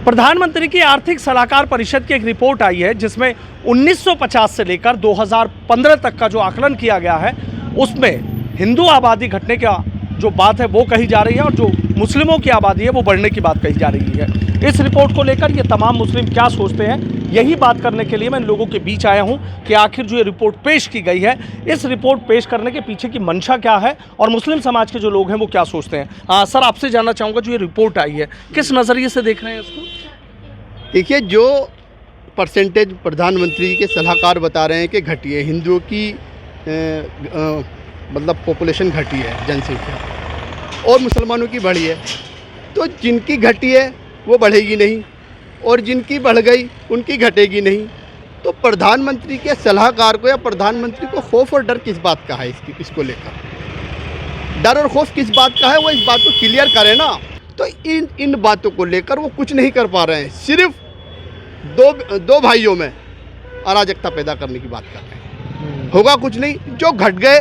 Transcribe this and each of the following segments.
प्रधानमंत्री की आर्थिक सलाहकार परिषद की एक रिपोर्ट आई है जिसमें 1950 से लेकर 2015 तक का जो आकलन किया गया है उसमें हिंदू आबादी घटने का जो बात है वो कही जा रही है और जो मुस्लिमों की आबादी है वो बढ़ने की बात कही जा रही है। इस रिपोर्ट को लेकर ये तमाम मुस्लिम क्या सोचते हैं, यही बात करने के लिए मैं इन लोगों के बीच आया हूं कि आखिर जो ये रिपोर्ट पेश की गई है, इस रिपोर्ट पेश करने के पीछे की मंशा क्या है और मुस्लिम समाज के जो लोग हैं वो क्या सोचते हैं। सर, आपसे जानना चाहूँगा, जो ये रिपोर्ट आई है किस नज़रिए से देख रहे हैं इसको? देखिए, जो परसेंटेज प्रधानमंत्री के सलाहकार बता रहे हैं कि घटी है, हिंदुओं की मतलब पॉपुलेशन घटी है, जनसंख्या, और मुसलमानों की बढ़ी है, तो जिनकी घटी है वो बढ़ेगी नहीं और जिनकी बढ़ गई उनकी घटेगी नहीं। तो प्रधानमंत्री के सलाहकार को या प्रधानमंत्री को खौफ और डर किस बात का है? इसको लेकर डर और खौफ किस बात का है, वो इस बात को क्लियर करे ना। तो इन बातों को लेकर वो कुछ नहीं कर पा रहे हैं, सिर्फ दो भाइयों में अराजकता पैदा करने की बात कर रहे हैं। होगा कुछ नहीं। जो घट गए,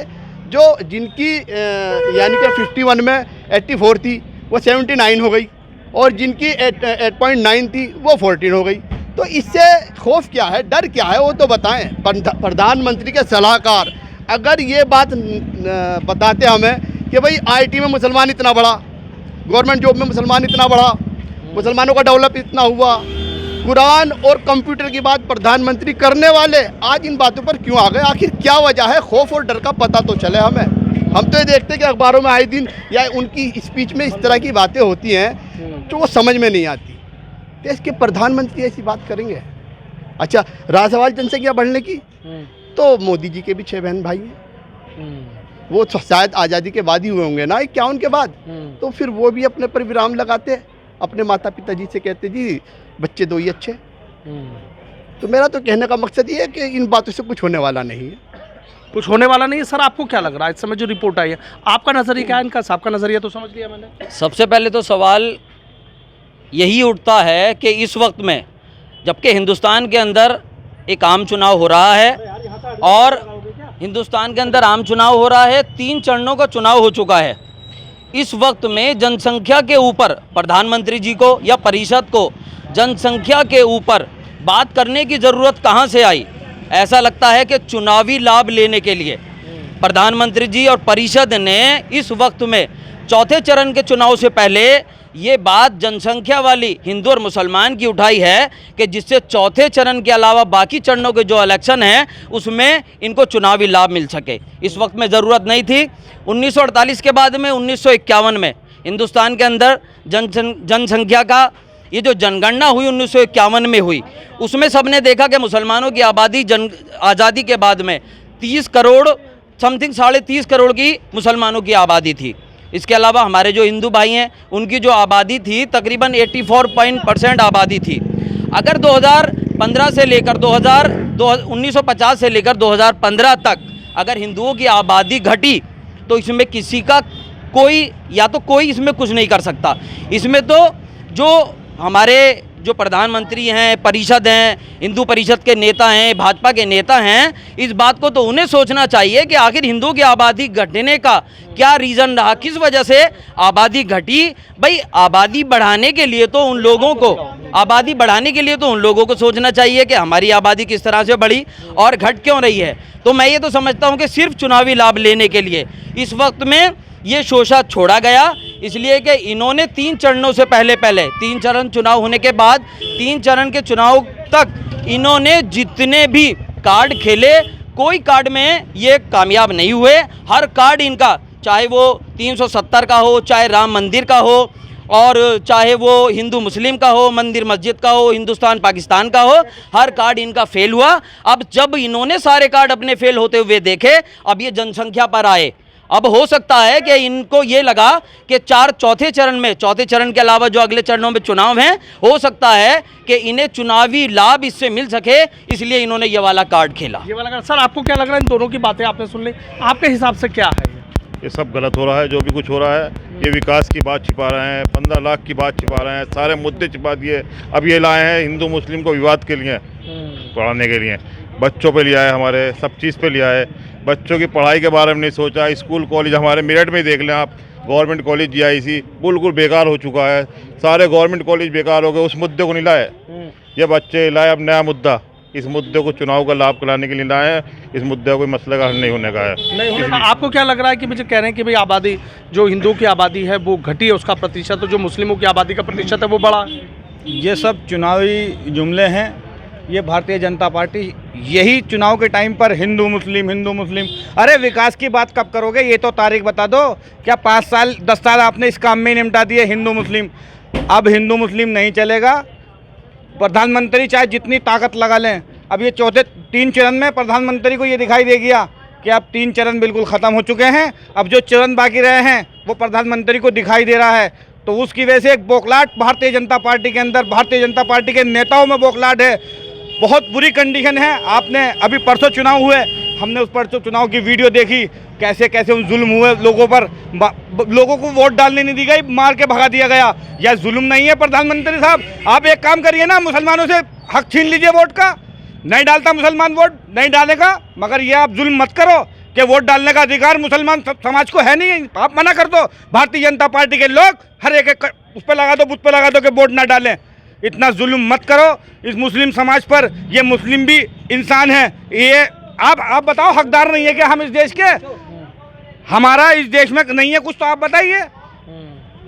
जो जिनकी यानी कि 51 में 84 थी वो 79 हो गई और जिनकी 8.9 थी वो 14 हो गई। तो इससे खौफ क्या है, डर क्या है, वो तो बताएं। प्रधानमंत्री के सलाहकार अगर ये बात बताते हमें कि भाई आईटी में मुसलमान इतना बढ़ा, गवर्नमेंट जॉब में मुसलमान इतना बढ़ा, मुसलमानों का डेवलप इतना हुआ, कुरान और कंप्यूटर की बात प्रधानमंत्री करने वाले आज इन बातों पर क्यों आ गए? आखिर क्या वजह है? खौफ और डर का पता तो चले हमें। हम तो ये देखते हैं कि अखबारों में आए दिन या उनकी स्पीच में इस तरह की बातें होती हैं जो वो समझ में नहीं आती। देश के प्रधानमंत्री ऐसी बात करेंगे? अच्छा, रहा सवाल जनसंख्या बढ़ने की, तो मोदी जी के भी 6 बहन भाई हैं, वो शायद आज़ादी के बाद ही हुए होंगे ना, 51 के बाद। तो फिर वो भी अपने पर विराम लगाते, अपने माता पिता जी से कहते जी बच्चे दो ही अच्छे। तो मेरा तो कहने का मकसद ये है कि इन बातों से कुछ होने वाला नहीं है। कुछ होने वाला नहीं है। सर, आपको क्या लग रहा है इस समय जो रिपोर्ट आई है, आपका नजरिया क्या है? इनका आपका नजरिया तो समझ लिया मैंने। सबसे पहले तो सवाल यही उठता है कि इस वक्त में जबकि हिंदुस्तान के अंदर एक आम चुनाव हो रहा है और हिंदुस्तान के अंदर आम चुनाव हो रहा है, 3 चरणों का चुनाव हो चुका है। इस वक्त में जनसंख्या के ऊपर प्रधानमंत्री जी को या परिषद को जनसंख्या के ऊपर बात करने की ज़रूरत कहाँ से आई? ऐसा लगता है कि चुनावी लाभ लेने के लिए प्रधानमंत्री जी और परिषद ने इस वक्त में चौथे चरण के चुनाव से पहले ये बात जनसंख्या वाली हिंदू और मुसलमान की उठाई है कि जिससे चौथे चरण के अलावा बाकी चरणों के जो इलेक्शन हैं उसमें इनको चुनावी लाभ मिल सके। इस वक्त में ज़रूरत नहीं थी। 1948 के बाद में 1951 में हिंदुस्तान के अंदर जनसंख्या का ये जो जनगणना हुई 1951 में हुई, उसमें सबने देखा कि मुसलमानों की आबादी आज़ादी के बाद में 30 करोड़ समथिंग 30.5 करोड़ की मुसलमानों की आबादी थी। इसके अलावा हमारे जो हिंदू भाई हैं उनकी जो आबादी थी तकरीबन 84% आबादी थी। अगर 2015 से लेकर 1950 से लेकर 2015 तक अगर हिंदुओं की आबादी घटी तो इसमें किसी का कोई इसमें कुछ नहीं कर सकता। इसमें तो जो हमारे जो प्रधानमंत्री हैं, परिषद हैं, हिंदू परिषद के नेता हैं, भाजपा के नेता हैं, इस बात को तो उन्हें सोचना चाहिए कि आखिर हिंदुओं की आबादी घटने का क्या रीज़न रहा, किस वजह से आबादी घटी। भाई आबादी बढ़ाने के लिए तो उन लोगों को सोचना चाहिए कि हमारी आबादी किस तरह से बढ़ी और घट क्यों रही है। तो मैं ये तो समझता हूँ कि सिर्फ चुनावी लाभ लेने के लिए इस वक्त में ये शोषा छोड़ा गया, इसलिए कि इन्होंने 3 चरणों से पहले 3 चरण चुनाव होने के बाद 3 चरण के चुनाव तक इन्होंने जितने भी कार्ड खेले कोई कार्ड में ये कामयाब नहीं हुए। हर कार्ड इनका, चाहे वो 370 का हो, चाहे राम मंदिर का हो और चाहे वो हिंदू मुस्लिम का हो, मंदिर मस्जिद का हो, हिंदुस्तान पाकिस्तान का हो, हर कार्ड इनका फेल हुआ। अब जब इन्होंने सारे कार्ड अपने फेल होते हुए देखे, अब ये जनसंख्या पर आए। अब हो सकता है कि इनको ये लगा कि चौथे चरण के अलावा जो अगले चरणों में चुनाव हैं, हो सकता है कि इन्हें चुनावी लाभ इससे मिल सके, इसलिए इन्होंने ये वाला कार्ड खेला। ये वाला कार्ड। सर, आपको क्या लग रहा है? इन दोनों की बातें आपने सुन ली, आपके हिसाब से क्या है? ये सब गलत हो रहा है। जो भी कुछ हो रहा है ये विकास की बात छिपा रहे हैं, 15 लाख की बात छिपा रहे हैं, सारे मुद्दे छिपा दिए। अब ये लाए हैं हिंदू मुस्लिम को विवाद के लिए, पढ़ाने के लिए, बच्चों पे लिया है, हमारे सब चीज़ पे लिया है। बच्चों की पढ़ाई के बारे में नहीं सोचा। स्कूल कॉलेज हमारे मेरठ में देख लें आप, गवर्नमेंट कॉलेज जीआईसी बिल्कुल बेकार हो चुका है, सारे गवर्नमेंट कॉलेज बेकार हो गए, उस मुद्दे को नहीं लाए। ये बच्चे लाए अब नया मुद्दा, इस मुद्दे को चुनाव का लाभ कराने के लिए लाए हैं। इस मुद्दे का कोई मसले का हल नहीं होने का है। नहीं होने का। आपको क्या लग रहा है कि मुझे कह रहे हैं कि भाई आबादी जो हिंदुओं की आबादी है वो घटी है उसका प्रतिशत, तो जो मुस्लिमों की आबादी का प्रतिशत है वो बढ़ा है? ये सब चुनावी जुमले हैं। ये भारतीय जनता पार्टी यही चुनाव के टाइम पर हिंदू मुस्लिम, अरे विकास की बात कब करोगे? ये तो तारीख बता दो। क्या 5 साल 10 साल आपने इस काम में निपटा दिए हिंदू मुस्लिम? अब हिंदू मुस्लिम नहीं चलेगा। प्रधानमंत्री चाहे जितनी ताकत लगा लें, अब ये चौथे 3 चरण में प्रधानमंत्री को ये दिखाई दे गया कि अब 3 चरण बिल्कुल ख़त्म हो चुके हैं। अब जो चरण बाकी रहे हैं वो प्रधानमंत्री को दिखाई दे रहा है, तो उसकी वजह से एक बौखलाहट भारतीय जनता पार्टी के अंदर, भारतीय जनता पार्टी के नेताओं में बौखलाहट है। बहुत बुरी कंडीशन है। आपने अभी परसों चुनाव हुए, हमने उस परसों चुनाव की वीडियो देखी, कैसे कैसे उन जुल्म हुए लोगों पर, लोगों को वोट डालने नहीं दी गई, मार के भगा दिया गया। यह जुल्म नहीं है प्रधानमंत्री साहब? आप एक काम करिए ना, मुसलमानों से हक छीन लीजिए वोट का। नहीं डालता मुसलमान वोट, नहीं डालेगा, मगर ये आप जुल्म मत करो कि वोट डालने का अधिकार मुसलमान समाज को है नहीं। आप मना कर दो। भारतीय जनता पार्टी के लोग हर एक उस पर लगा दो, बुत पर लगा दो कि वोट ना डालें। इतना जुल्म मत करो इस मुस्लिम समाज पर। ये मुस्लिम भी इंसान है। ये आप बताओ, हकदार नहीं है क्या हम इस देश के? हमारा इस देश में नहीं है कुछ तो आप बताइए,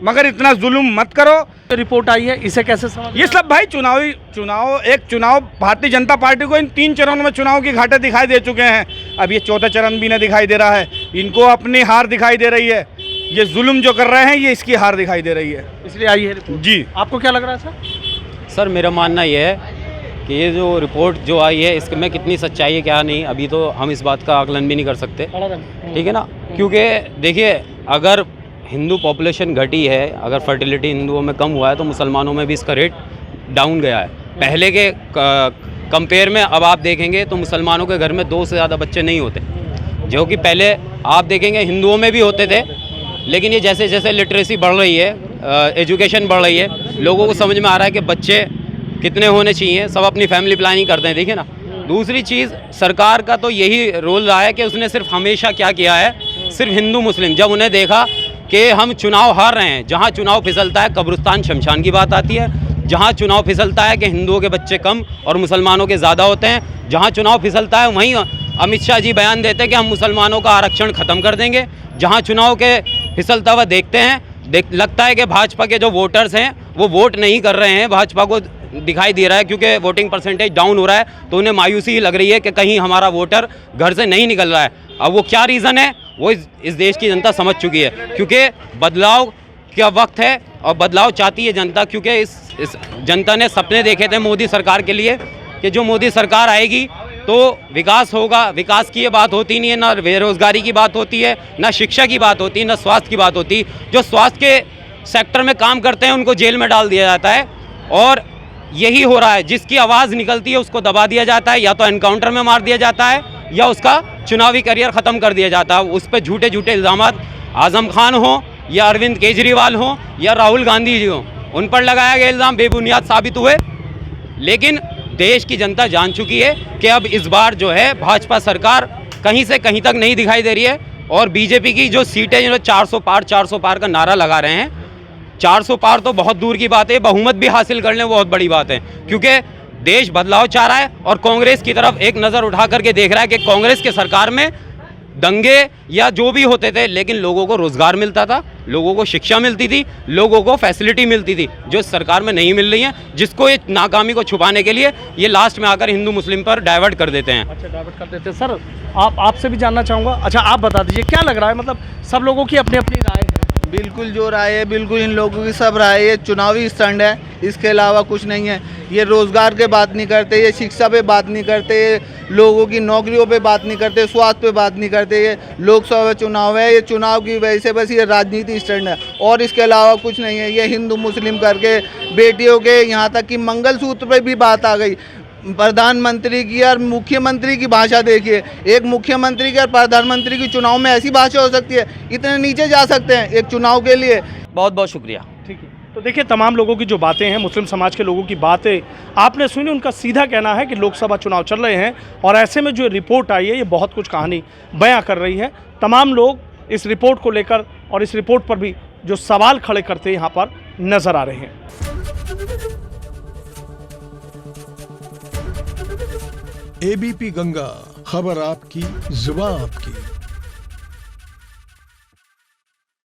मगर इतना जुल्म मत करो। रिपोर्ट आई है, इसे कैसे समझ? ये सब भाई चुनाव भारतीय जनता पार्टी को इन 3 चरणों में चुनाव की घाटे दिखाई दे चुके हैं। अब ये चौथा चरण भी नहीं दिखाई दे रहा है। इनको अपनी हार दिखाई दे रही है। ये जुल्म जो कर रहे हैं ये इसकी हार दिखाई दे रही है, इसलिए आई है रिपोर्ट। जी। आपको क्या लग रहा है सर? सर मेरा मानना ये है कि ये जो रिपोर्ट जो आई है इसमें कितनी सच्चाई है क्या नहीं, अभी तो हम इस बात का आकलन भी नहीं कर सकते, ठीक है ना। क्योंकि देखिए, अगर हिंदू पॉपुलेशन घटी है, अगर फर्टिलिटी हिंदुओं में कम हुआ है, तो मुसलमानों में भी इसका रेट डाउन गया है। पहले के कंपेयर में अब आप देखेंगे तो मुसलमानों के घर में 2 से ज़्यादा बच्चे नहीं होते, जो कि पहले आप देखेंगे हिंदुओं में भी होते थे। लेकिन ये जैसे जैसे लिटरेसी बढ़ रही है, एजुकेशन बढ़ रही है, लोगों को समझ में आ रहा है कि बच्चे कितने होने चाहिए, सब अपनी फैमिली प्लानिंग करते हैं, देखिए ना। दूसरी चीज़, सरकार का तो यही रोल रहा है कि उसने सिर्फ हमेशा क्या किया है, सिर्फ हिंदू मुस्लिम, जब उन्हें देखा कि हम चुनाव हार रहे हैं, जहाँ चुनाव फिसलता है कब्रिस्तान शमशान की बात आती है, जहाँ चुनाव फिसलता है कि हिंदुओं के बच्चे कम और मुसलमानों के ज़्यादा होते हैं, जहाँ चुनाव फिसलता है वहीं अमित शाह जी बयान देते हैं कि हम मुसलमानों का आरक्षण ख़त्म कर देंगे। जहाँ चुनाव के फिसलता हुआ देखते हैं, लगता है कि भाजपा के जो वोटर्स हैं वो वोट नहीं कर रहे हैं, भाजपा को दिखाई दे रहा है क्योंकि वोटिंग परसेंटेज डाउन हो रहा है, तो उन्हें मायूसी ही लग रही है कि कहीं हमारा वोटर घर से नहीं निकल रहा है। अब वो क्या रीज़न है वो इस देश की जनता समझ चुकी है, क्योंकि बदलाव का वक्त है और बदलाव चाहती है जनता। क्योंकि इस जनता ने सपने देखे थे मोदी सरकार के लिए कि जो मोदी सरकार आएगी तो विकास होगा। विकास की ये बात होती नहीं है, ना बेरोज़गारी की बात होती है, ना शिक्षा की बात होती है, ना स्वास्थ्य की बात होती। जो स्वास्थ्य के सेक्टर में काम करते हैं उनको जेल में डाल दिया जाता है, और यही हो रहा है। जिसकी आवाज़ निकलती है उसको दबा दिया जाता है, या तो एनकाउंटर में मार दिया जाता है या उसका चुनावी करियर ख़त्म कर दिया जाता है। उस पर झूठे झूठे इल्ज़ामात आज़म खान हो या अरविंद केजरीवाल हो या राहुल गांधी जी हो, उन पर लगाया गया इल्ज़ाम बेबुनियाद साबित हुए। लेकिन देश की जनता जान चुकी है कि अब इस बार जो है भाजपा सरकार कहीं से कहीं तक नहीं दिखाई दे रही है, और बीजेपी की जो सीटें जो 400 पार का नारा लगा रहे हैं, 400 पार तो बहुत दूर की बात है, बहुमत भी हासिल कर लें बहुत बड़ी बात है। क्योंकि देश बदलाव चाह रहा है और कांग्रेस की तरफ एक नज़र उठा करके देख रहा है कि कांग्रेस के सरकार में दंगे या जो भी होते थे, लेकिन लोगों को रोज़गार मिलता था, लोगों को शिक्षा मिलती थी, लोगों को फैसिलिटी मिलती थी, जो इस सरकार में नहीं मिल रही है, जिसको ये नाकामी को छुपाने के लिए ये लास्ट में आकर हिंदू मुस्लिम पर डाइवर्ट कर देते हैं। अच्छा, डाइवर्ट कर देते हैं। सर आपसे भी जानना चाहूँगा, अच्छा आप बता दीजिए क्या लग रहा है, मतलब सब लोगों की अपनी अपनी राय है। बिल्कुल जो राय है, बिल्कुल इन लोगों की सब राय है, चुनावी स्टंट है, इसके अलावा कुछ नहीं है। ये रोज़गार के बात नहीं करते, ये शिक्षा पे बात नहीं करते, ये लोगों की नौकरियों पे बात नहीं करते, स्वास्थ्य पे बात नहीं करते। ये लोकसभा चुनाव है, ये चुनाव की वजह से बस ये राजनीति स्टंट है और इसके अलावा कुछ नहीं है। ये हिंदू मुस्लिम करके बेटियों के, यहाँ तक कि मंगलसूत्र पे भी बात आ गई। प्रधानमंत्री की और मुख्यमंत्री की भाषा देखिए, एक मुख्यमंत्री की और प्रधानमंत्री की चुनाव में ऐसी भाषा हो सकती है? इतने नीचे जा सकते हैं एक चुनाव के लिए? बहुत बहुत शुक्रिया। ठीक है, तो देखिए तमाम लोगों की जो बातें हैं, मुस्लिम समाज के लोगों की बातें आपने सुनी। उनका सीधा कहना है कि लोकसभा चुनाव चल रहे हैं और ऐसे में जो रिपोर्ट आई है ये बहुत कुछ कहानी बयां कर रही है। तमाम लोग इस रिपोर्ट को लेकर और इस रिपोर्ट पर भी जो सवाल खड़े करते यहाँ पर नजर आ रहे हैं। एबीपी गंगा, खबर आपकी, जुबान आपकी।